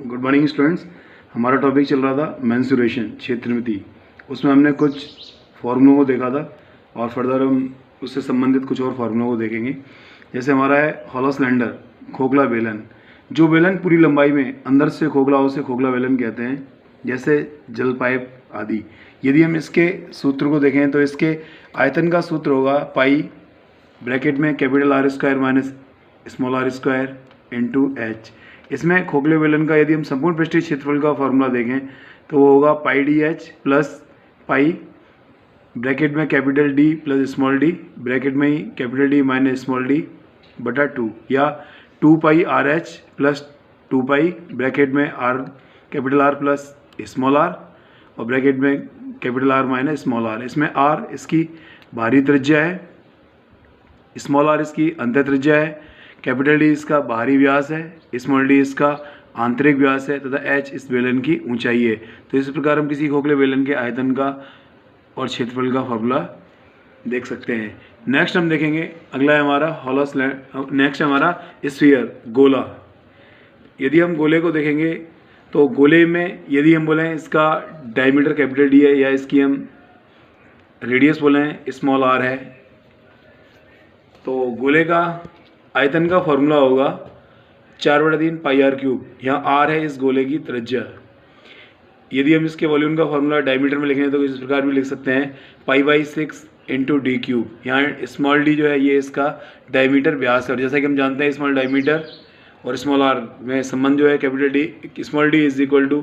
Good morning students. हमारा topic चल रहा था मेंसुरेशन, क्षेत्रमिति। उसमें हमने कुछ फार्मूलों को देखा था और फर्दर हम उससे संबंधित कुछ और फार्मूलों को देखेंगे। जैसे हमारा है हॉलो सिलेंडर, खोखला बेलन। जो बेलन पूरी लंबाई में अंदर से खोखला हो उसे खोखला बेलन कहते हैं, जैसे जल पाइप आदि। यदि हम इसके सूत्र को देखें तो इसके आयतन का सूत्र होगा पाई ब्रैकेट में capital r square minus small r square into h. इसमें खोखले बेलन का यदि हम संपूर्ण पृष्ठीय क्षेत्रफल का फॉर्मूला देखें तो वो होगा pi D H plus pi bracket में capital D plus small D bracket में ही capital D minus small D बटा 2, या 2 pi R H plus 2 pi bracket में R capital R plus small R और ब्रैकेट में capital R minus small R. इसमें R इसकी बाहरी त्रिज्या है, स्मॉल आर इसकी अंतर त्रिज्या है, कैपिटल डी इसका बाहरी व्यास है, स्मॉल डी इसका आंतरिक व्यास है तथा एच इस बेलन की ऊंचाई है। तो इस प्रकार हम किसी खोखले बेलन के आयतन का और क्षेत्रफल का फॉर्मूला देख सकते हैं। नेक्स्ट हम देखेंगे, अगला है हमारा हॉलो सिलेंडर। नेक्स्ट हमारा स्फीयर, गोला। यदि हम गोले को देखेंगे तो गोले में यदि हम बोलें इसका डायमीटर कैपिटल डी है या इसकी हम रेडियस बोलें स्मॉल आर है, तो गोले का आयतन का फॉर्मूला होगा 4/3 पाई आर क्यूब। यहाँ आर है इस गोले की त्रिज्या। यदि हम इसके वॉल्यूम का फॉर्मूला डायमीटर में लिखें तो इस प्रकार भी लिख सकते हैं पाई/6 इंटू डी क्यूब। यहाँ स्मॉल डी जो है ये इसका डायमीटर व्यास है, और जैसा कि हम जानते हैं स्मॉल डायमीटर और स्मॉल आर में संबंध जो है capital d small d is equal to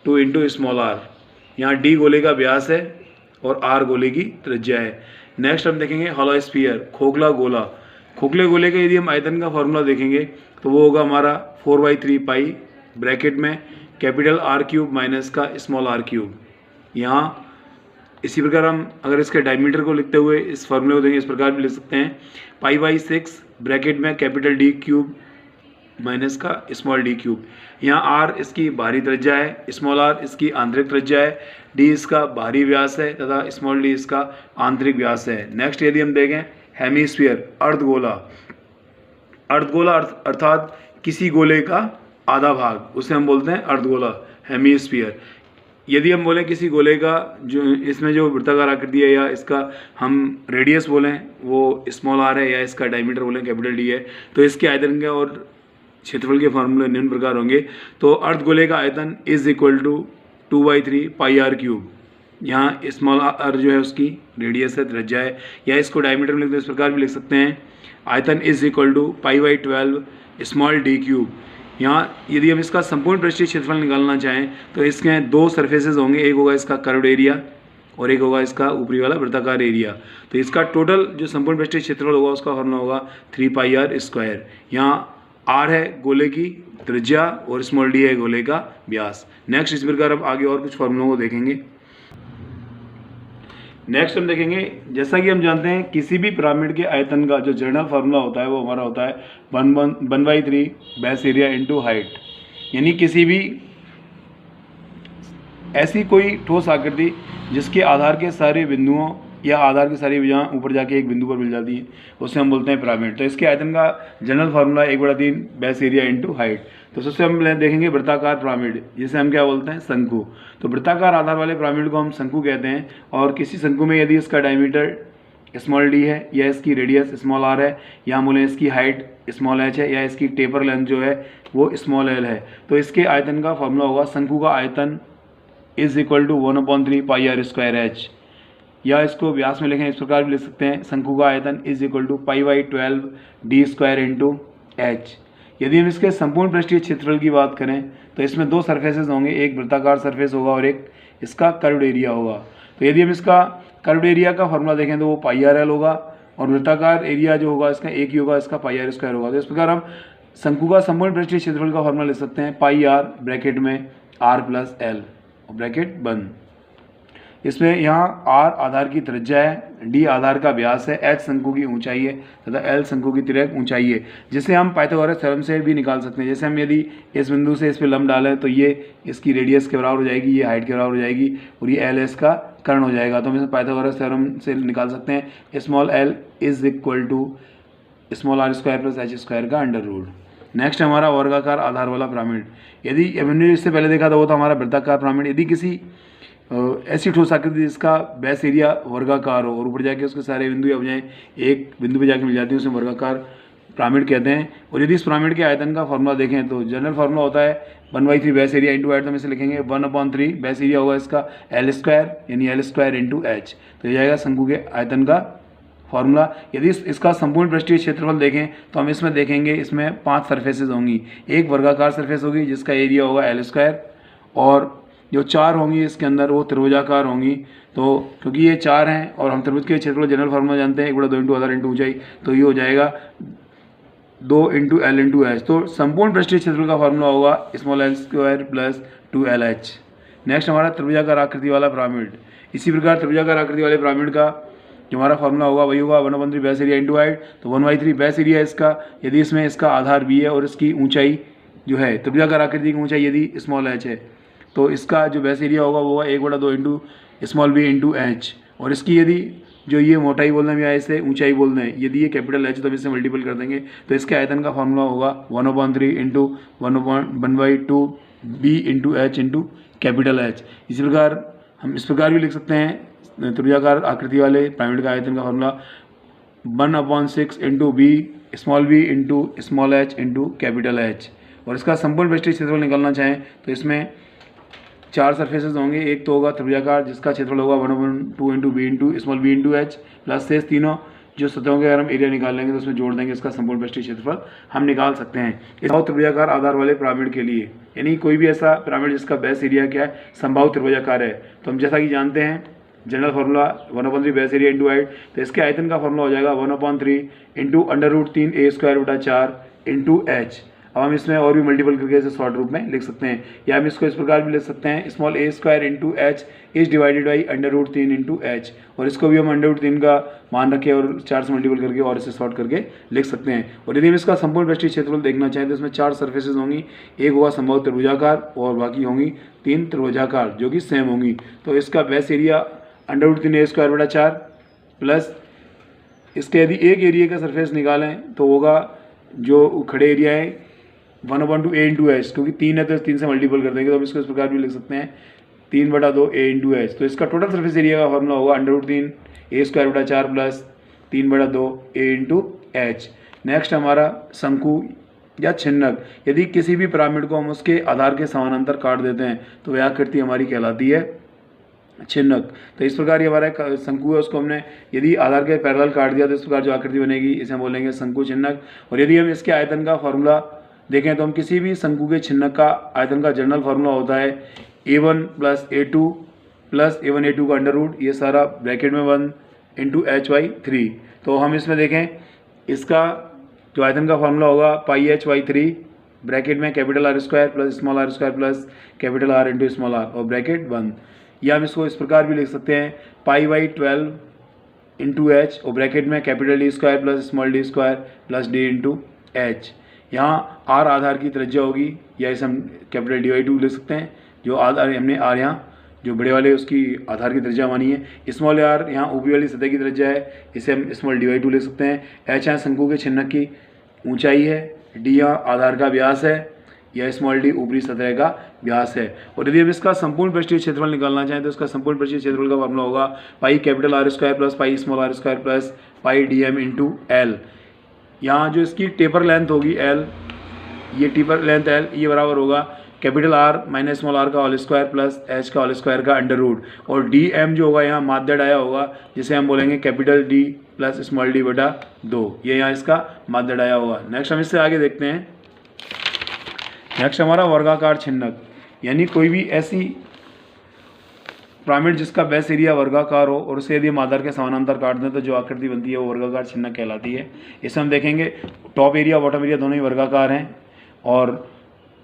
2 into small r. यहाँ डी गोले का व्यास है और आर गोले की त्रिज्या है। नेक्स्ट हम देखेंगे हॉलो स्फीयर, खोखला गोला। खोखले गोले का यदि हम आयतन का फॉर्मूला देखेंगे तो वो होगा हमारा 4/3 पाई ब्रैकेट में कैपिटल आर क्यूब माइनस का स्मॉल आर क्यूब। यहाँ इसी प्रकार हम अगर इसके डायमीटर को लिखते हुए इस फॉर्मूले को देंगे इस प्रकार भी लिख सकते हैं पाई/6 ब्रैकेट में कैपिटल डी क्यूब माइनस का स्मॉल डी क्यूब। यहाँ आर इसकी बाहरी त्रिज्या है, स्मॉल आर इसकी आंतरिक त्रिज्या है, डी इसका बाहरी व्यास है तथा स्मॉल डी इसका आंतरिक व्यास है। नेक्स्ट यदि हम देखें हेमीस्फीयर, अर्धगोला। अर्धगोला अर्थात किसी गोले का आधा भाग, उसे हम बोलते हैं अर्धगोला, हेमीस्फीयर। यदि हम बोलें किसी गोले का जो इसमें जो वृत्ताकार आकृति है या इसका हम रेडियस बोलें वो स्मॉल आर है या इसका डायमीटर बोलें कैपिटल डी है, तो इसके आयतन के और क्षेत्रफल के फॉर्मूले निम्न प्रकार होंगे। तो अर्धगोले का आयतन is equal to 2/3 pi r cube. यहाँ स्मॉल आर जो है उसकी रेडियस है, त्रिज्या है, या इसको डायमीटर में लिखते हैं इस प्रकार भी लिख सकते हैं आयतन इज इक्वल टू पाई/12 स्मॉल डी क्यूब। यहाँ यदि हम इसका संपूर्ण पृष्ठीय क्षेत्रफल निकालना चाहें तो इसके 2 सरफेसेस होंगे, एक होगा इसका कर्व्ड एरिया और एक होगा इसका ऊपरी वाला वृत्ताकार एरिया। तो इसका टोटल जो संपूर्ण पृष्ठीय क्षेत्रफल होगा उसका फॉर्मूला होगा 3 पाई आर स्क्वायर। यहाँ आर है गोले की त्रिज्या और स्मॉल डी है गोले का व्यास। नेक्स्ट इस प्रकार हम आगे और कुछ फॉर्मूलों को देखेंगे। नेक्स्ट हम देखेंगे, जैसा कि हम जानते हैं किसी भी पिरामिड के आयतन का जो जनरल फार्मूला होता है वो हमारा होता है 1/3 बेस एरिया इंटू हाइट। यानी किसी भी ऐसी कोई ठोस आकृति जिसके आधार के सारे बिंदुओं या आधार की सारी भुजाएं ऊपर जाके एक बिंदु पर मिल जाती है उसे हम बोलते हैं पिरामिड। तो इसके आयतन का general formula 1/3 base area into height. तो सबसे हम देखेंगे वृत्ताकार पिरामिड, जिसे हम क्या बोलते हैं शंकु। तो वृत्ताकार आधार वाले पिरामिड को हम शंकु कहते हैं, और किसी शंकु में यदि इसका डायमीटर स्मॉल डी है या इसकी रेडियस स्मॉल आर है या हम बोलें इसकी हाइट स्मॉल एच है या इसकी टेपर लेंथ जो है वो स्मॉल एल है, तो इसके आयतन का फॉर्मूला होगा शंकु का आयतन is equal to 1/3 pi r square h. या इसको व्यास में लिखें इस प्रकार भी लिख सकते हैं शंकु का आयतन इज इक्वल टू पाई/12 डी स्क्वायर इंटू एच। यदि हम इसके संपूर्ण पृष्ठीय क्षेत्रफल की बात करें तो इसमें 2 सरफेसेस होंगे, एक वृत्ताकार सरफेस होगा और एक इसका कर्व्ड एरिया होगा। तो यदि हम इसका कर्व्ड एरिया का फॉर्मूला देखें तो वो पाई आर एल होगा, और वृत्ताकार एरिया जो होगा इसका एक ही होगा, इसका पाई आर स्क्वायर होगा। तो इस प्रकार हम शंकु का संपूर्ण पृष्ठीय क्षेत्रफल का फॉर्मूला लिख सकते हैं पाई आर ब्रैकेट में आर प्लस एल और ब्रैकेट बंद। इसमें यहाँ आर आधार की त्रिज्या है, डी आधार का व्यास है, एच शंकु की ऊंचाई है तथा एल शंकु की तिर्यक ऊंचाई है, जिसे हम पाइथागोरस थ्योरम से भी निकाल सकते हैं। जैसे हम यदि इस बिंदु से इस पर लंब डालें तो ये इसकी रेडियस के बराबर हो जाएगी, ये हाइट के बराबर हो जाएगी और ये एल एस का कर्ण हो जाएगा। तो हम इसे पाइथागोरस थ्योरम से निकाल सकते हैं small l is equal to small r square plus h square का अंडर रूट। नेक्स्ट हमारा वर्गाकार आधार वाला पिरामिड। यदि हमने इससे पहले देखा था वो था हमारा वृत्ताकार पिरामिड। यदि किसी ऐसी ठोस आकृति जिसका बेस एरिया वर्गाकार हो और ऊपर जाके उसके सारे बिंदु अब जाए एक बिंदु पे जाके मिल जाती है, उसे वर्गाकार पिरामिड कहते हैं। और यदि इस पिरामिड के आयतन का फॉर्मूला देखें तो जनरल फॉर्मूला होता है 1/3 बेस एरिया इंटू हाइट। तो हम इसे लिखेंगे 1/3 बेस एरिया होगा इसका L² यानी L² इंटू H। तो ये जाएगा शंकु के आयतन का फॉर्मूला। यदि इसका संपूर्ण पृष्ठीय क्षेत्रफल देखें तो हम इसमें देखेंगे इसमें 5 सरफेसेज होंगी। एक वर्गाकार सरफेस होगी जिसका एरिया होगा L², और जो 4 होंगी इसके अंदर वो त्रिभुजाकार होंगी। तो क्योंकि ये 4 हैं और हम त्रिभुज के क्षेत्रफल जनरल फॉर्मूला जानते हैं 1/2 इंटू आधार इंटू ऊंचाई, तो ये हो जाएगा 2 इंटू L इंटू H। तो संपूर्ण पृष्ठीय क्षेत्रफल का फॉर्मूला होगा l² प्लस 2LH। नेक्स्ट हमारा त्रिभुजाकार आकृति वाला पिरामिड। इसी प्रकार त्रिभुजाकार आकृति वाले पिरामिड का जो हमारा फॉर्मूला होगा वही होगा 1/3 बेस एरिया इंटू हाइट। तो 1/3 बेस एरिया इसका, यदि इसमें इसका आधार B है और इसकी ऊंचाई जो है त्रिभुजाकार आकृति की ऊंचाई यदि h है तो इसका जो बेस एरिया होगा वो 1/2 इंटू b इंटू H। और इसकी यदि जो ये मोटाई बोलना भी आए इसे ऊंचाई बोलना है, यदि ये कैपिटल H तो हम इससे मल्टीपल कर देंगे तो इसके आयतन का फॉर्मूला होगा 1/3 into 1/2 b into H into capital H। इसी प्रकार हम इस प्रकार भी लिख सकते हैं त्रिभुजाकार आकृति वाले पिरामिड का आयतन का formula 1/6 into b into h into capital H। और इसका संपूर्ण पृष्ठीय क्षेत्रफल निकालना चाहें तो इसमें 4 सरफेसेस होंगे। एक तो होगा त्रिभुजाकार जिसका क्षेत्रफल होगा 1/2 into b into H, plus शेष तीनों जो सतहों के अगर हम एरिया निकाल लेंगे तो उसमें जोड़ देंगे, इसका संपूर्ण पृष्ठीय क्षेत्रफल हम निकाल सकते हैं इस त्रिभुजाकार आधार वाले पिरामिड के लिए। यानी कोई भी ऐसा पिरामिड जिसका बेस एरिया क्या है संभावित त्रिभुजाकार है, तो हम जैसा कि जानते हैं general formula 1/3 base area into height, तो इसके आयतन का फॉर्मूला हो जाएगा 1/3 इंटू √3a² इंटू H। अब हम इसमें और भी मल्टीपल करके इसे शॉर्ट रूप में लिख सकते हैं, या हम इसको इस प्रकार भी लिख सकते हैं a² into H is divided by √3 into H। और इसको भी हम √3 का मान रखें और 4 से मल्टीपल करके और इसे शॉर्ट करके लिख सकते हैं। और यदि हम इसका संपूर्ण पृष्ठीय क्षेत्रफल देखना चाहें तो इसमें 4 सर्फेसेज होंगी। एक होगा संभव त्रिभुजाकार और बाकी होंगी 3 त्रिभुजाकार जो कि सेम होंगी। तो इसका बेस एरिया √3a² प्लस इसके यदि एक एरिया का सरफेस निकालें तो होगा जो खड़े एरिया है 1/2 a इंटू H, क्योंकि 3 है तो 3 से मल्टीपल कर देंगे तो हम इसको इस प्रकार भी लिख सकते हैं 3/2 a इंटू H। तो इसका टोटल सरफेस एरिया का फॉर्मूला होगा √3a² plus 3/2 a into H। Next हमारा शंकु या छिन्नक। यदि किसी भी पिरामिड को हम उसके आधार के समानांतर काट देते हैं तो वह आकृति हमारी कहलाती है छिन्नक। तो इस प्रकार ये हमारा शंकु है, उसको हमने यदि आधार के पैरेलल काट दिया तो इस प्रकार जो आकृति बनेगी इसे हम बोलेंगे शंकु छिन्नक। और यदि हम इसके आयतन का फॉर्मूला देखें तो हम किसी भी शंकु के छिन्नक का आयतन का जनरल फार्मूला होता है a1 plus a2 plus a1 a2 का अंडर रूट, ये सारा ब्रैकेट में 1 इंटू h/3। तो हम इसमें देखें इसका जो आयतन का फार्मूला होगा πh/3 ब्रैकेट में capital R² plus small r² plus capital R into small r और ब्रैकेट 1। या हम इसको इस प्रकार भी लिख सकते हैं π/12 इंटू H और ब्रैकेट में capital D² plus small d² plus d into H। यहाँ R आधार की त्रिज्या होगी, या इसे हम कैपिटल D/2 लिख सकते हैं। जो आधार हमने R यहाँ जो बड़े वाले उसकी आधार की त्रिज्या मानी है, स्मॉल r यहाँ ऊपरी वाली सतह की त्रिज्या है, इसे हम स्मॉल D/2 लिख सकते हैं। H यहाँ शंकु के छिन्नक की ऊंचाई है, D यहाँ आधार का व्यास है, या स्मॉल d ऊपरी सतह का व्यास है। और यदि हम इसका संपूर्ण पृष्ठीय क्षेत्रफल निकालना चाहें तो इसका संपूर्ण पृष्ठीय क्षेत्रफल का फॉर्मूला होगा pi capital R² plus pi small r² plus pi dm into L। यहाँ जो इसकी टेपर लेंथ होगी L, ये टेपर लेंथ L, ये बराबर होगा capital R minus small r का होल स्क्वायर प्लस h का होल स्क्वायर का अंडर रूट। और dm जो होगा यहाँ माध्य डाया होगा, जिसे हम बोलेंगे capital D plus small d/2, ये यहाँ इसका माध्य डाया होगा। नेक्स्ट हम इससे आगे देखते हैं। नेक्स्ट हमारा वर्गाकार छिन्नक, यानी कोई भी ऐसी पिरामिड जिसका बेस एरिया वर्गाकार हो और उसे यदि हम आधार के समानांतर काट दें तो जो आकृति बनती है वो वर्गाकार छिन्नक कहलाती है। इसमें हम देखेंगे टॉप एरिया बॉटम एरिया दोनों ही वर्गाकार हैं, और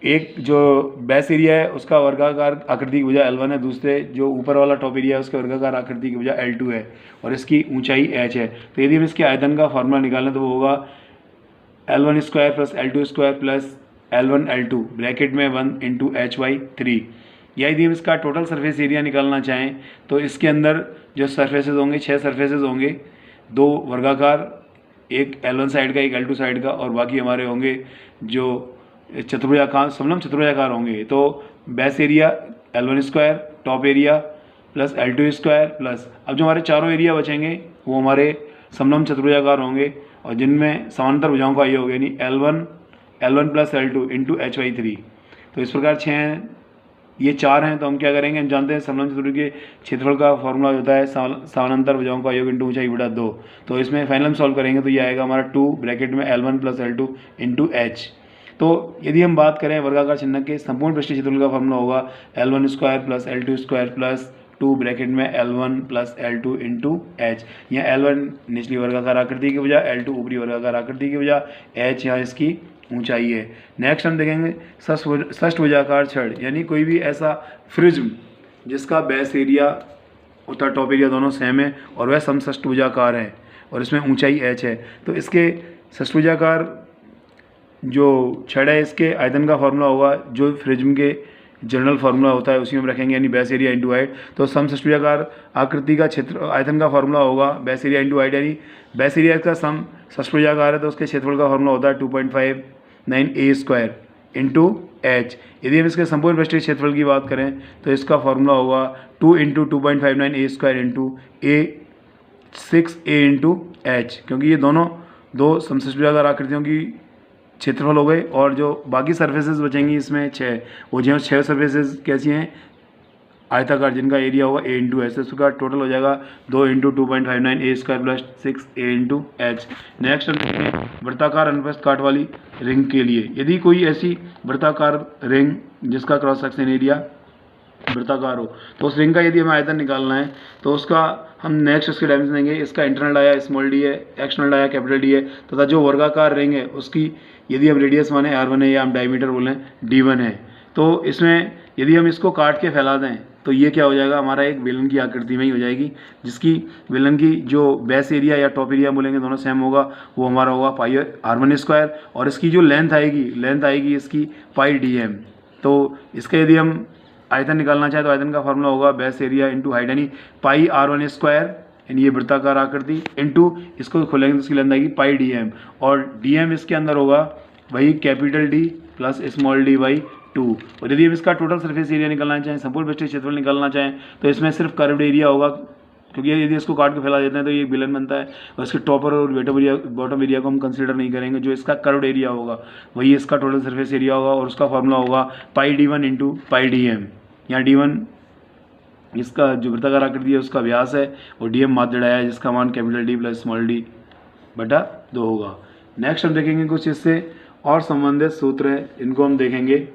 एक जो बेस एरिया है उसका वर्गाकार आकृति की वजह L1 है, दूसरे जो ऊपर वाला टॉप एरिया है उसके वर्गाकार आकृति की वजह L2 है, और इसकी ऊंचाई H है। तो यदि हम इसके आयतन का फॉर्मूला निकालें तो वो होगा L1² plus L2² plus L1 L2 bracket में 1 इंटू h/3। या यदि हम इसका टोटल सरफेस एरिया निकालना चाहें तो इसके अंदर जो सरफेसेज होंगे 6 सरफेसेज होंगे, 2 वर्गाकार एक L1 साइड का, एक L2 साइड का, और बाकी हमारे होंगे जो चतुर्भुजाकार, समलंब चतुर्भुजाकार होंगे। तो base area L1 square, top area plus L2 square plus, अब जो हमारे चारों एरिया बचेंगे वो हमारे समलंब चतुर्भुजाकार होंगे और जिनमें समांतर भुजाओं का योग, यानी L1 plus L2 into H/3। तो इस प्रकार 6 हैं, ये 4 हैं। तो हम क्या करेंगे, हम जानते हैं समलंब चतुर्भुज के क्षेत्रफल का फॉर्मूला होता है समानांतर भुजाओं का योग इंटू ऊंचाई बटा 2। तो इसमें फाइनल सॉल्व करेंगे तो ये आएगा हमारा 2 ब्रैकेट में L1 plus L2 into H। तो यदि हम बात करें वर्गाकार चिन्ह के, संपूर्ण पृष्ठीय क्षेत्रफल का फॉर्मूला होगा L1 square plus L2 square plus 2 bracket में L1 plus L2 into H। यहाँ L1 निचली वर्गाकार आकृति की वजह, L2 ऊपरी वर्गाकार आकृति की वजह, H यहाँ इसकी ऊंचाई है। नेक्स्ट हम देखेंगे षष्ठभुजाकार छड़, यानी कोई भी ऐसा प्रिज्म जिसका बेस एरिया और टॉप एरिया दोनों सेम है और वह समषष्ठभुजाकार है और इसमें ऊंचाई H है। तो इसके षष्ठभुजाकार जो छड़ है इसके आयतन का फॉर्मूला होगा जो प्रिज्म के जनरल फार्मूला होता है उसी में रखेंगे, यानी बेस एरिया इंटू हाइट। तो समषष्ठभुजाकार आकृति का क्षेत्र आयतन का फॉर्मूला होगा बेस एरिया इंटू हाइट, यानी बेस एरिया का सम षष्ठभुजाकार है तो उसके क्षेत्रफल का फॉर्मूला होता है 2.59a स्क्वायर इंटू H। यदि हम इसके संपूर्ण पृष्ठीय क्षेत्रफल की बात करें तो इसका फॉर्मूला होगा 2 into 2.59a square into a 6a into H, क्योंकि ये दोनों दो समषष्ठभुजाकार आकृतियों की क्षेत्रफल हो गए और जो बाकी सर्फेसेस बचेंगी इसमें 6, वो जो 6 सर्फेसेस कैसी हैं, आयताकार, जिनका एरिया होगा a इंटू एच। इसका टोटल हो जाएगा 2 into 2.59a square plus 6a into H. Next हम वृत्ताकार अनुप्रस्थ काट वाली रिंग के लिए, यदि कोई ऐसी वृत्ताकार रिंग जिसका क्रॉस सेक्शन एरिया वृत्ताकार हो तो उस रिंग का यदि हमें आयतन निकालना है तो उसका हम नेक्स्ट उसके डायमेंशन देंगे। इसका इंटरनल डाया स्मॉल डी है, एक्सटर्नल डाया कैपिटल डी है, तथा जो वर्गाकार रिंग है उसकी यदि हम रेडियस माने R1 है या हम डायमीटर बोलें D1 है, तो इसमें यदि हम इसको काट के फैला दें तो ये क्या हो जाएगा, हमारा एक बेलन की आकृति में ही हो जाएगी, जिसकी बेलन की जो बेस एरिया या टॉप एरिया बोलेंगे दोनों सेम होगा, वो हमारा होगा पाई R1 स्क्वायर, और इसकी जो लेंथ आएगी इसकी पाई DM। तो इसका यदि हम आयतन निकालना चाहे तो आयतन का फॉर्मूला होगा बेस एरिया इंटू हाइट, यानी पाई R1 स्क्वायर, यानी ये वृत्ताकार आकृति इंटू इसको खोलेंगे तो इसकी लेंथ आएगी पाई DM, और DM इसके अंदर होगा वही capital D plus small d by 2। और यदि हम इसका टोटल सरफेस एरिया निकालना चाहें, संपूर्ण पृष्ठीय क्षेत्रफल निकालना चाहें, तो इसमें सिर्फ कर्व्ड एरिया होगा, क्योंकि यदि इसको काट के फैला देते हैं तो ये बेलन बनता है और इसके टॉपर और बॉटम एरिया को हम कंसीडर नहीं करेंगे। जो इसका कर्व्ड एरिया होगा वही इसका टोटल सरफेस एरिया होगा और उसका फॉर्मूला होगा पाई D1 इंटू पाई DM। यहाँ D1 इसका जो वृत्ताकार आकृति है उसका व्यास है और DM माध्य डाया है जिसका मान capital D plus small d बटा 2 होगा। नेक्स्ट हम देखेंगे कुछ इससे और संबंधित सूत्र है, इनको हम देखेंगे।